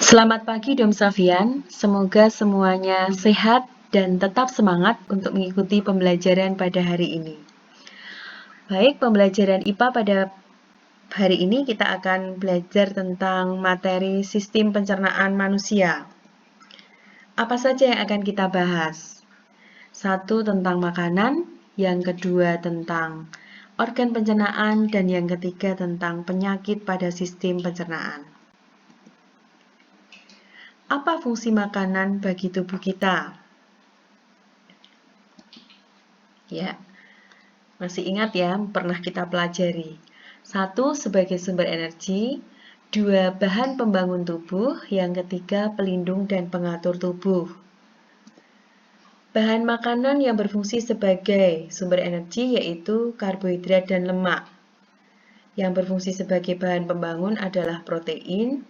Selamat pagi Dom Safian, semoga semuanya sehat dan tetap semangat untuk mengikuti pembelajaran pada hari ini. Baik, pembelajaran IPA pada hari ini kita akan belajar tentang materi sistem pencernaan manusia. Apa saja yang akan kita bahas? Satu, tentang makanan, yang kedua tentang organ pencernaan, dan yang ketiga tentang penyakit pada sistem pencernaan. Apa fungsi makanan bagi tubuh kita? Ya, masih ingat ya, pernah kita pelajari. Satu, sebagai sumber energi. Dua, bahan pembangun tubuh. Yang ketiga, pelindung dan pengatur tubuh. Bahan makanan yang berfungsi sebagai sumber energi yaitu karbohidrat dan lemak. Yang berfungsi sebagai bahan pembangun adalah protein.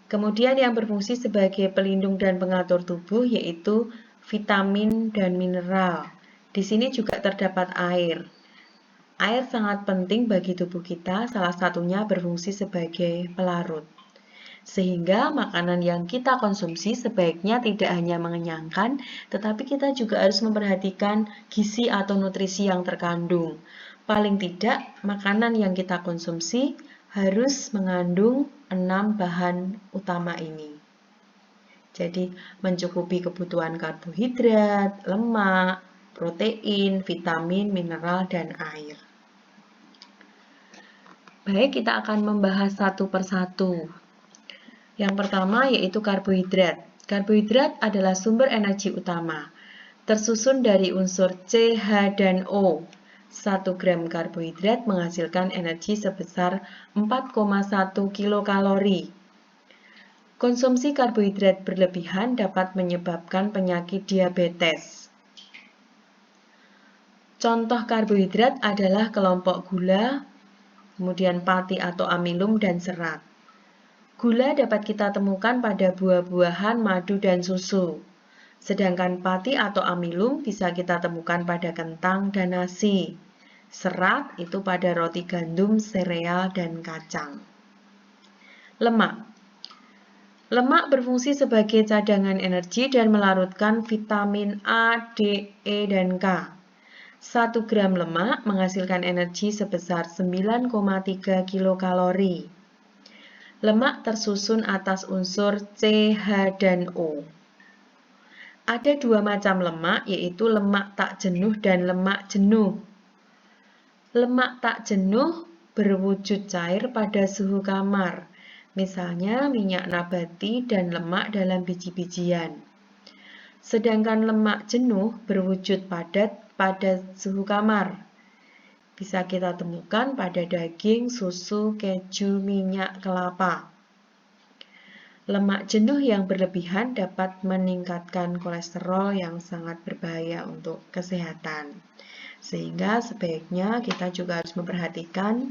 Kemudian yang berfungsi sebagai pelindung dan pengatur tubuh yaitu vitamin dan mineral. Di sini juga terdapat air. Air sangat penting bagi tubuh kita, salah satunya berfungsi sebagai pelarut. Sehingga makanan yang kita konsumsi sebaiknya tidak hanya mengenyangkan, tetapi kita juga harus memperhatikan gizi atau nutrisi yang terkandung. Paling tidak, makanan yang kita konsumsi harus mengandung 6 bahan utama ini. Jadi, mencukupi kebutuhan karbohidrat, lemak, protein, vitamin, mineral, dan air. Baik, kita akan membahas satu persatu. Yang pertama yaitu karbohidrat. Karbohidrat adalah sumber energi utama, tersusun dari unsur C, H, dan O. 1 gram karbohidrat menghasilkan energi sebesar 4,1 kilokalori. Konsumsi karbohidrat berlebihan dapat menyebabkan penyakit diabetes. Contoh karbohidrat adalah kelompok gula, kemudian pati atau amilum, dan serat. Gula dapat kita temukan pada buah-buahan, madu, dan susu. Sedangkan pati atau amilum bisa kita temukan pada kentang dan nasi. Serat itu pada roti gandum, sereal, dan kacang. Lemak. Lemak berfungsi sebagai cadangan energi dan melarutkan vitamin A, D, E, dan K. 1 gram lemak menghasilkan energi sebesar 9,3 kilokalori. Lemak tersusun atas unsur C, H, dan O. Ada 2 macam lemak, yaitu lemak tak jenuh dan lemak jenuh. Lemak tak jenuh berwujud cair pada suhu kamar, misalnya minyak nabati dan lemak dalam biji-bijian. Sedangkan lemak jenuh berwujud padat pada suhu kamar. Bisa kita temukan pada daging, susu, keju, minyak, kelapa. Lemak jenuh yang berlebihan dapat meningkatkan kolesterol yang sangat berbahaya untuk kesehatan. Sehingga sebaiknya kita juga harus memperhatikan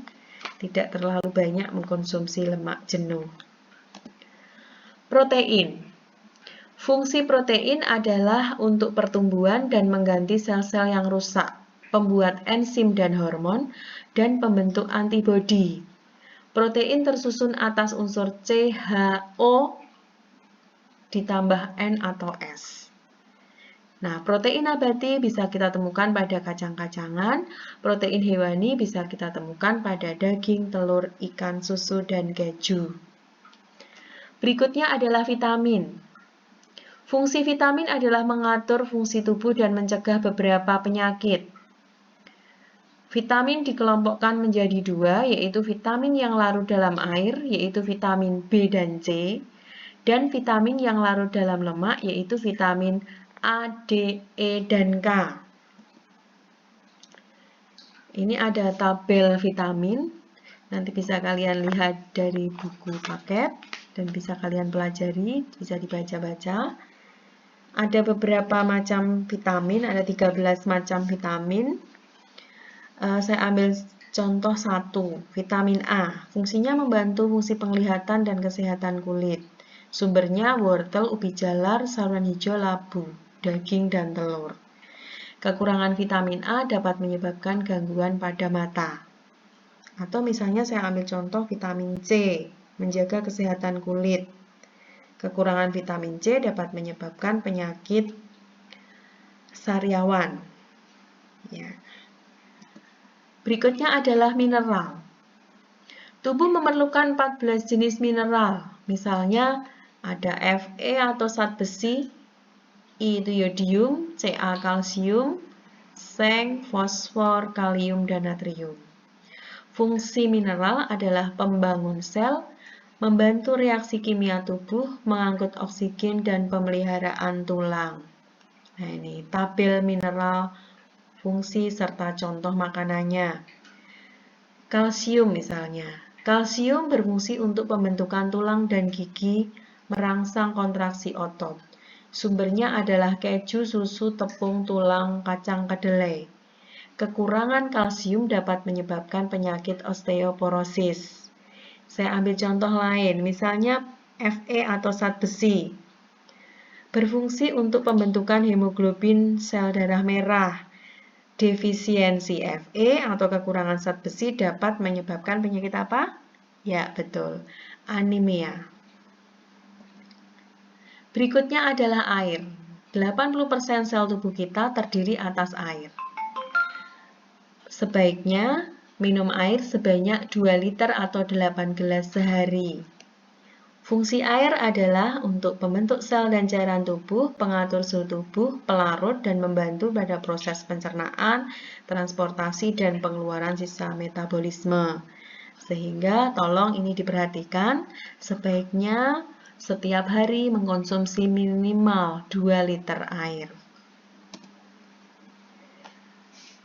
tidak terlalu banyak mengkonsumsi lemak jenuh. Protein. Fungsi protein adalah untuk pertumbuhan dan mengganti sel-sel yang rusak, pembuat enzim dan hormon, dan pembentuk antibodi. Protein tersusun atas unsur C, H, O ditambah N atau S. Nah, protein nabati bisa kita temukan pada kacang-kacangan, protein hewani bisa kita temukan pada daging, telur, ikan, susu, dan keju. Berikutnya adalah vitamin. Fungsi vitamin adalah mengatur fungsi tubuh dan mencegah beberapa penyakit. Vitamin dikelompokkan menjadi 2, yaitu vitamin yang larut dalam air, yaitu vitamin B dan C, dan vitamin yang larut dalam lemak, yaitu vitamin A, D, E, dan K. Ini ada tabel vitamin, nanti bisa kalian lihat dari buku paket, dan bisa kalian pelajari, bisa dibaca-baca. Ada beberapa macam vitamin, ada 13 macam vitamin. Saya ambil contoh 1, vitamin A. Fungsinya membantu fungsi penglihatan dan kesehatan kulit. Sumbernya wortel, ubi jalar, saluran hijau, labu, daging, dan telur. Kekurangan vitamin A dapat menyebabkan gangguan pada mata. Atau misalnya saya ambil contoh vitamin C, menjaga kesehatan kulit. Kekurangan vitamin C dapat menyebabkan penyakit sariawan. Ya. Berikutnya adalah mineral. Tubuh memerlukan 14 jenis mineral. Misalnya ada Fe atau zat besi, I itu yodium, Ca kalsium, seng, fosfor, kalium, dan natrium. Fungsi mineral adalah pembangun sel, membantu reaksi kimia tubuh, mengangkut oksigen, dan pemeliharaan tulang. Nah ini tabel mineral, fungsi, serta contoh makanannya. Kalsium misalnya. Kalsium berfungsi untuk pembentukan tulang dan gigi, merangsang kontraksi otot. Sumbernya adalah keju, susu, tepung, tulang, kacang kedelai. Kekurangan kalsium dapat menyebabkan penyakit osteoporosis. Saya ambil contoh lain, misalnya Fe atau zat besi. Berfungsi untuk pembentukan hemoglobin sel darah merah. Defisiensi Fe atau kekurangan zat besi dapat menyebabkan penyakit apa? Ya, betul. Anemia. Berikutnya adalah air. 80% sel tubuh kita terdiri atas air. Sebaiknya minum air sebanyak 2 liter atau 8 gelas sehari. Fungsi air adalah untuk pembentuk sel dan cairan tubuh, pengatur suhu tubuh, pelarut, dan membantu pada proses pencernaan, transportasi, dan pengeluaran sisa metabolisme. Sehingga tolong ini diperhatikan, sebaiknya setiap hari mengkonsumsi minimal 2 liter air.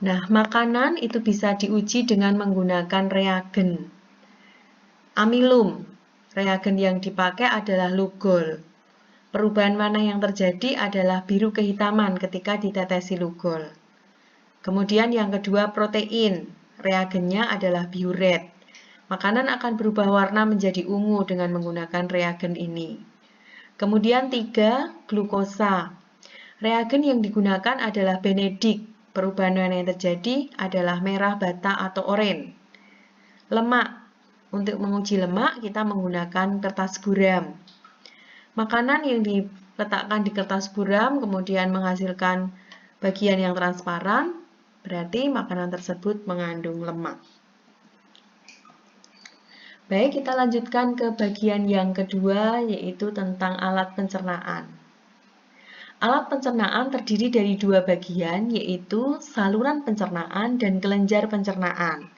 Nah, makanan itu bisa diuji dengan menggunakan reagen. Amilum. Reagen yang dipakai adalah Lugol. Perubahan warna yang terjadi adalah biru kehitaman ketika ditetesi Lugol. Kemudian yang kedua protein. Reagennya adalah Biuret. Makanan akan berubah warna menjadi ungu dengan menggunakan reagen ini. Kemudian 3, glukosa. Reagen yang digunakan adalah Benedict. Perubahan warna yang terjadi adalah merah bata atau oranye. Lemak. Untuk menguji lemak, kita menggunakan kertas buram. Makanan yang diletakkan di kertas buram kemudian menghasilkan bagian yang transparan, berarti makanan tersebut mengandung lemak. Baik, kita lanjutkan ke bagian yang kedua, yaitu tentang alat pencernaan. Alat pencernaan terdiri dari 2 bagian, yaitu saluran pencernaan dan kelenjar pencernaan.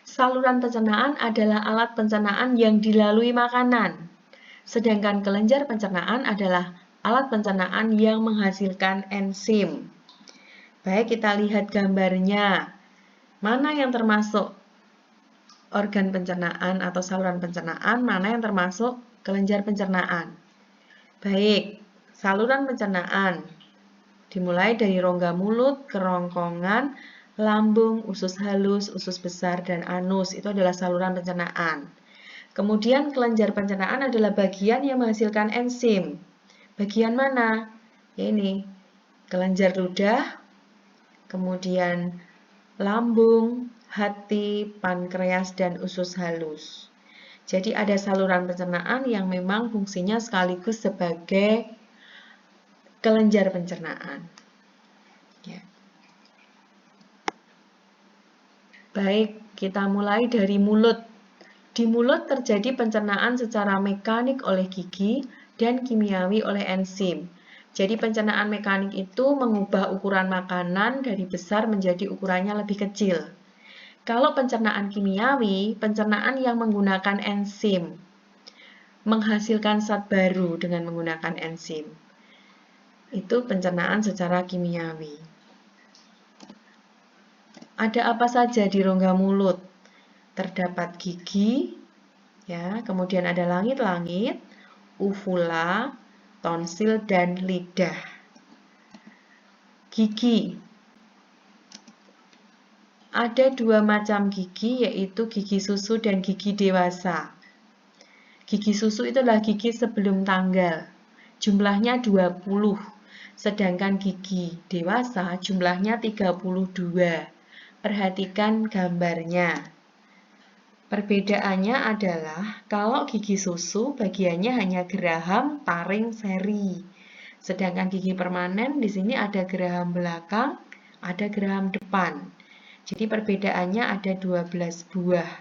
Saluran pencernaan adalah alat pencernaan yang dilalui makanan, sedangkan kelenjar pencernaan adalah alat pencernaan yang menghasilkan enzim. Baik, kita lihat gambarnya. Mana yang termasuk organ pencernaan atau saluran pencernaan, mana yang termasuk kelenjar pencernaan. Baik, saluran pencernaan dimulai dari rongga mulut, kerongkongan, lambung, usus halus, usus besar, dan anus. Itu adalah saluran pencernaan. Kemudian kelenjar pencernaan adalah bagian yang menghasilkan enzim. Bagian mana? Ya ini, kelenjar ludah, kemudian lambung, hati, pankreas, dan usus halus. Jadi ada saluran pencernaan yang memang fungsinya sekaligus sebagai kelenjar pencernaan. Ya. Baik, kita mulai dari mulut. Di mulut terjadi pencernaan secara mekanik oleh gigi dan kimiawi oleh enzim. Jadi pencernaan mekanik itu mengubah ukuran makanan dari besar menjadi ukurannya lebih kecil. Kalau pencernaan kimiawi, pencernaan yang menggunakan enzim, menghasilkan zat baru dengan menggunakan enzim. Itu pencernaan secara kimiawi. Ada apa saja di rongga mulut? Terdapat gigi, ya, kemudian ada langit-langit, uvula, tonsil, dan lidah. Gigi. Ada 2 macam gigi, yaitu gigi susu dan gigi dewasa. Gigi susu itu adalah gigi sebelum tanggal. Jumlahnya 20, sedangkan gigi dewasa jumlahnya 32. Perhatikan gambarnya. Perbedaannya adalah kalau gigi susu bagiannya hanya geraham, taring, seri. Sedangkan gigi permanen di sini ada geraham belakang, ada geraham depan. Jadi perbedaannya ada 12 buah.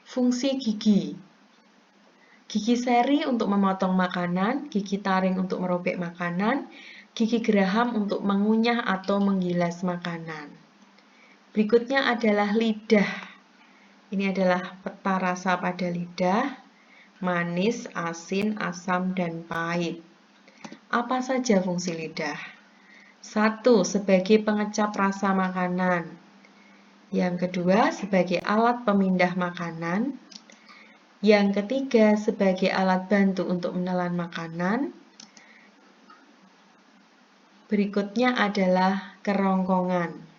Fungsi gigi. Gigi seri untuk memotong makanan, gigi taring untuk merobek makanan, gigi geraham untuk mengunyah atau menggilas makanan. Berikutnya adalah lidah. Ini adalah peta rasa pada lidah, manis, asin, asam, dan pahit. Apa saja fungsi lidah? 1. Sebagai pengecap rasa makanan. Yang kedua, sebagai alat pemindah makanan. Yang ketiga, sebagai alat bantu untuk menelan makanan. Berikutnya adalah kerongkongan.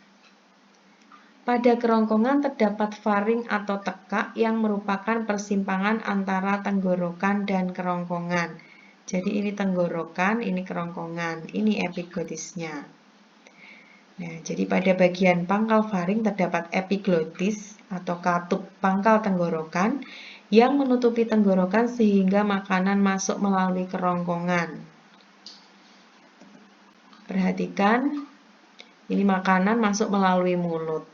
Pada kerongkongan terdapat faring atau tekak yang merupakan persimpangan antara tenggorokan dan kerongkongan. Jadi ini tenggorokan, ini kerongkongan, ini epiglotisnya. Nah, jadi pada bagian pangkal faring terdapat epiglotis atau katup pangkal tenggorokan yang menutupi tenggorokan sehingga makanan masuk melalui kerongkongan. Perhatikan, ini makanan masuk melalui mulut.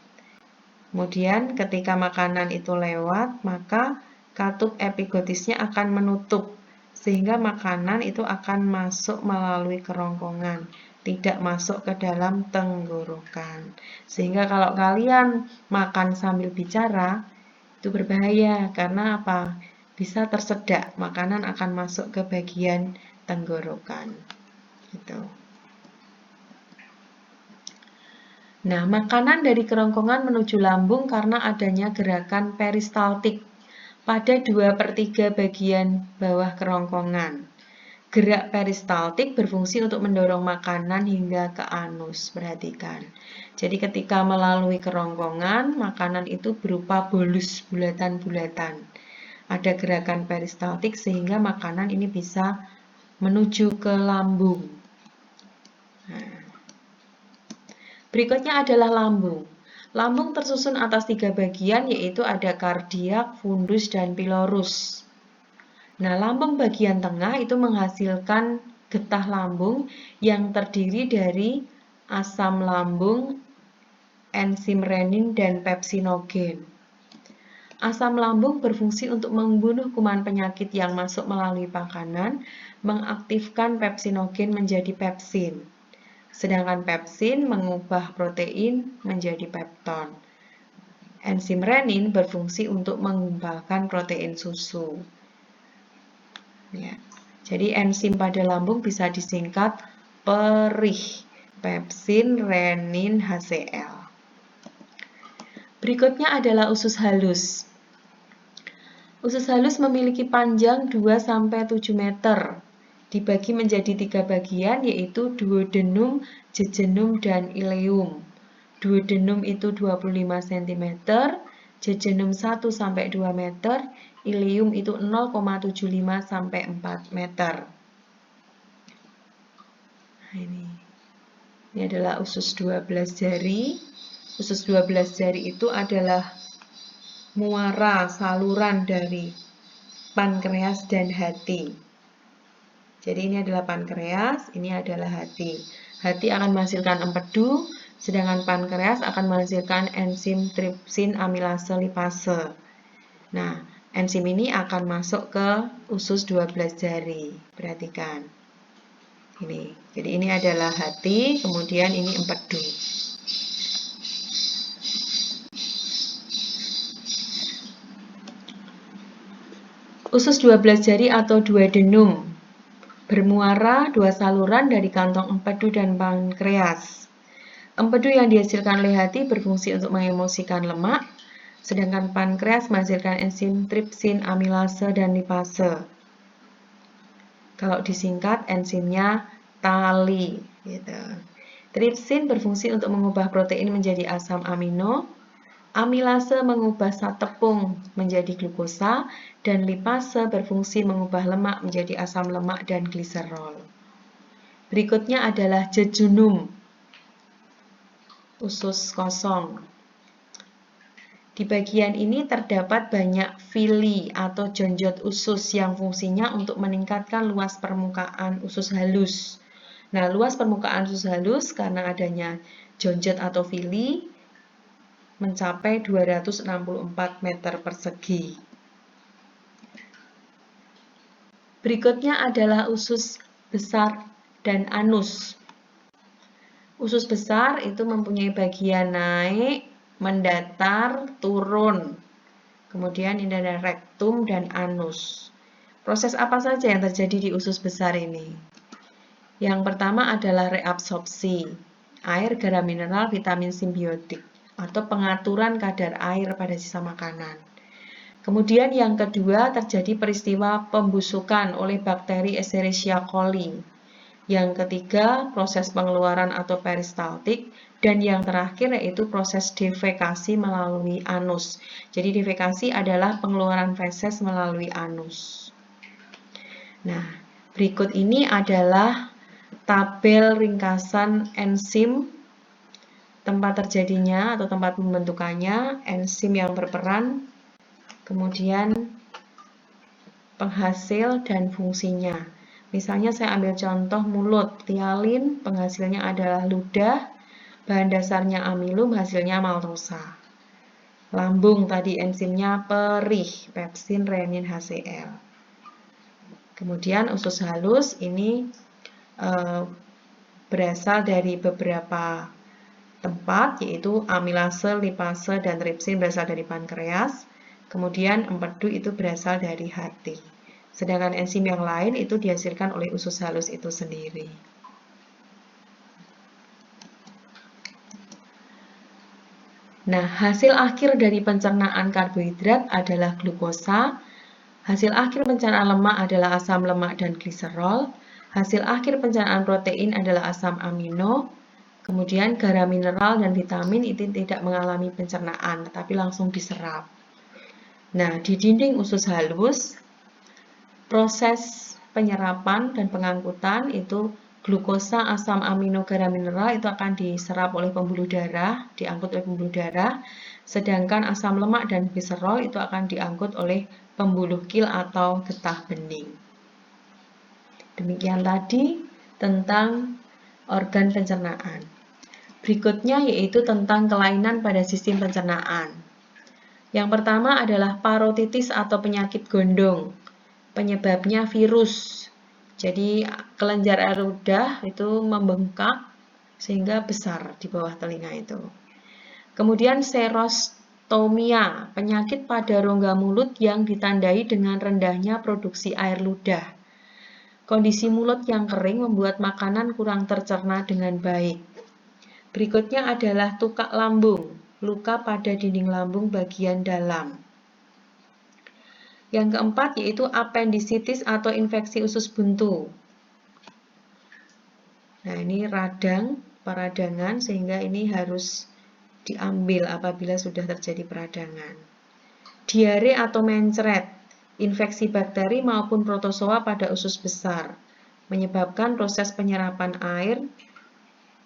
Kemudian ketika makanan itu lewat, maka katup epiglotisnya akan menutup sehingga makanan itu akan masuk melalui kerongkongan, tidak masuk ke dalam tenggorokan. Sehingga kalau kalian makan sambil bicara, itu berbahaya karena apa? Bisa tersedak, makanan akan masuk ke bagian tenggorokan. Gitu. Nah, makanan dari kerongkongan menuju lambung karena adanya gerakan peristaltik pada 2/3 bagian bawah kerongkongan. Gerak peristaltik berfungsi untuk mendorong makanan hingga ke anus. Perhatikan. Jadi ketika melalui kerongkongan, makanan itu berupa bolus, bulatan-bulatan. Ada gerakan peristaltik sehingga makanan ini bisa menuju ke lambung. Nah. Berikutnya adalah lambung. Lambung tersusun atas 3 bagian, yaitu ada kardiak, fundus, dan pilorus. Nah, lambung bagian tengah itu menghasilkan getah lambung yang terdiri dari asam lambung, enzim renin, dan pepsinogen. Asam lambung berfungsi untuk membunuh kuman penyakit yang masuk melalui makanan, mengaktifkan pepsinogen menjadi pepsin. Sedangkan pepsin mengubah protein menjadi pepton. Enzim renin berfungsi untuk menggumpalkan protein susu. Ya. Jadi enzim pada lambung bisa disingkat perih, pepsin, renin, HCl. Berikutnya adalah usus halus. Usus halus memiliki panjang 2-7 meter. Dibagi menjadi 3 bagian, yaitu duodenum, jejunum, dan ileum. Duodenum itu 25 cm, jejunum 1-2 meter, ileum itu 0,75-4 meter. Nah, ini adalah usus 12 jari. Usus 12 jari itu adalah muara saluran dari pankreas dan hati. Jadi ini adalah pankreas, ini adalah hati. Hati akan menghasilkan empedu, sedangkan pankreas akan menghasilkan enzim tripsin amilase lipase. Nah, enzim ini akan masuk ke usus 12 jari. Perhatikan. Ini. Jadi ini adalah hati, kemudian ini empedu. Usus 12 jari atau duodenum bermuara 2 saluran dari kantong empedu dan pankreas. Empedu yang dihasilkan oleh hati berfungsi untuk mengemulsikan lemak, sedangkan pankreas menghasilkan enzim tripsin, amilase, dan lipase. Kalau disingkat, enzimnya tali. Gitu. Tripsin berfungsi untuk mengubah protein menjadi asam amino, amilase mengubah zat tepung menjadi glukosa, dan lipase berfungsi mengubah lemak menjadi asam lemak dan gliserol. Berikutnya adalah jejunum, usus kosong. Di bagian ini terdapat banyak villi atau jonjot usus yang fungsinya untuk meningkatkan luas permukaan usus halus. Nah, luas permukaan usus halus karena adanya jonjot atau villi mencapai 264 meter persegi. Berikutnya adalah usus besar dan anus. Usus besar itu mempunyai bagian naik, mendatar, turun. Kemudian ini ada rektum dan anus. Proses apa saja yang terjadi di usus besar ini? Yang pertama adalah reabsorpsi, air, garam mineral, vitamin simbiotik, atau pengaturan kadar air pada sisa makanan. Kemudian yang kedua terjadi peristiwa pembusukan oleh bakteri Escherichia coli. Yang ketiga, proses pengeluaran atau peristaltik. Dan yang terakhir yaitu proses defekasi melalui anus. Jadi defekasi adalah pengeluaran feses melalui anus. Nah, berikut ini adalah tabel ringkasan enzim, tempat terjadinya atau tempat pembentukannya, enzim yang berperan, kemudian penghasil dan fungsinya. Misalnya saya ambil contoh mulut, tialin, penghasilnya adalah ludah, bahan dasarnya amilum, hasilnya maltosa. Lambung tadi enzimnya perih, pepsin, renin, HCl. Kemudian usus halus ini berasal dari beberapa tempat, yaitu amilase, lipase, dan tripsin berasal dari pankreas. Kemudian empedu itu berasal dari hati. Sedangkan enzim yang lain itu dihasilkan oleh usus halus itu sendiri. Nah, hasil akhir dari pencernaan karbohidrat adalah glukosa. Hasil akhir pencernaan lemak adalah asam lemak dan gliserol. Hasil akhir pencernaan protein adalah asam amino. Kemudian garam mineral dan vitamin itu tidak mengalami pencernaan, tetapi langsung diserap. Nah, di dinding usus halus, proses penyerapan dan pengangkutan itu glukosa, asam amino, garam mineral itu akan diserap oleh pembuluh darah, diangkut oleh pembuluh darah, sedangkan asam lemak dan gliserol itu akan diangkut oleh pembuluh kil atau getah bening. Demikian tadi tentang organ pencernaan. Berikutnya yaitu tentang kelainan pada sistem pencernaan. Yang pertama adalah parotitis atau penyakit gondong. Penyebabnya virus. Jadi kelenjar air ludah itu membengkak sehingga besar di bawah telinga itu. Kemudian serostomia, penyakit pada rongga mulut yang ditandai dengan rendahnya produksi air ludah. Kondisi mulut yang kering membuat makanan kurang tercerna dengan baik. Berikutnya adalah tukak lambung, luka pada dinding lambung bagian dalam. Yang keempat yaitu apendisitis atau infeksi usus buntu. Nah, ini radang, peradangan, sehingga ini harus diambil apabila sudah terjadi peradangan. Diare atau mencret, infeksi bakteri maupun protozoa pada usus besar, menyebabkan proses penyerapan air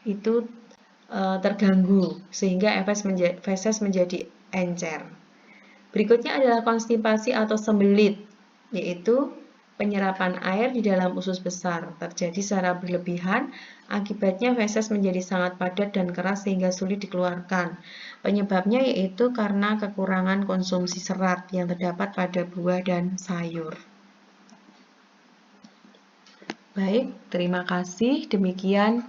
itu terganggu, sehingga feses menjadi encer. Berikutnya adalah konstipasi atau sembelit, yaitu penyerapan air di dalam usus besar terjadi secara berlebihan, akibatnya feses menjadi sangat padat dan keras sehingga sulit dikeluarkan. Penyebabnya yaitu karena kekurangan konsumsi serat yang terdapat pada buah dan sayur. Baik, terima kasih. Demikian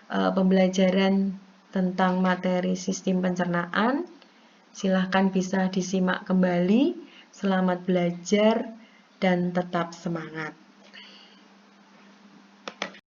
pembelajaran tentang materi sistem pencernaan. Silahkan bisa disimak kembali. Selamat belajar dan tetap semangat.